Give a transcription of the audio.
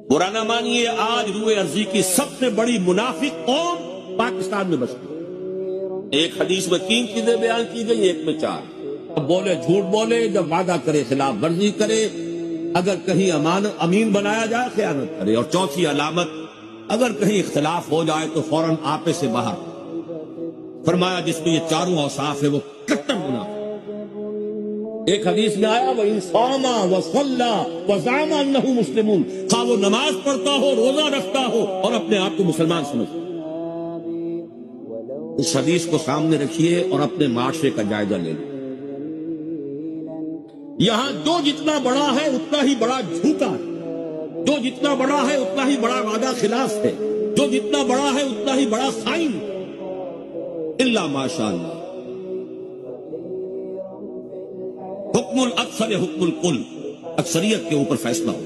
برا نہ مانیے، آج روئے ارضی کی سب سے بڑی منافق قوم پاکستان میں بستی ہے۔ ایک حدیث میں 3 چیزیں بیان کی گئی، ایک میں 4۔ جب بولے جھوٹ بولے، جب وعدہ کرے خلاف ورزی کرے، اگر کہیں امین بنایا جائے خیانت کرے، اور چوتھی علامت اگر کہیں اختلاف ہو جائے تو فوراً آپے سے باہر۔ فرمایا جس میں یہ چاروں اوصاف ہے وہ کٹر منافق۔ ایک حدیث میں آیا وَإِنْ صَامَ وَصَلَّى وَزَعَمَ أَنَّهُ مُسْلِمٌ، خواہ وہ نماز پڑھتا ہو، روزہ رکھتا ہو اور اپنے آپ کو مسلمان سمجھتا ہو۔ اس حدیث کو سامنے رکھیے اور اپنے معاشرے کا جائزہ لے لیں۔ یہاں جو جتنا بڑا ہے اتنا ہی بڑا جھوٹا ہے، جو جتنا بڑا ہے اتنا ہی بڑا وعدہ خلاف ہے، جو جتنا بڑا ہے اتنا ہی بڑا خائن ہے، الا ماشاء اللہ۔ حکم الاکثر حکم الکل، اکثریت کے اوپر فیصلہ ہو۔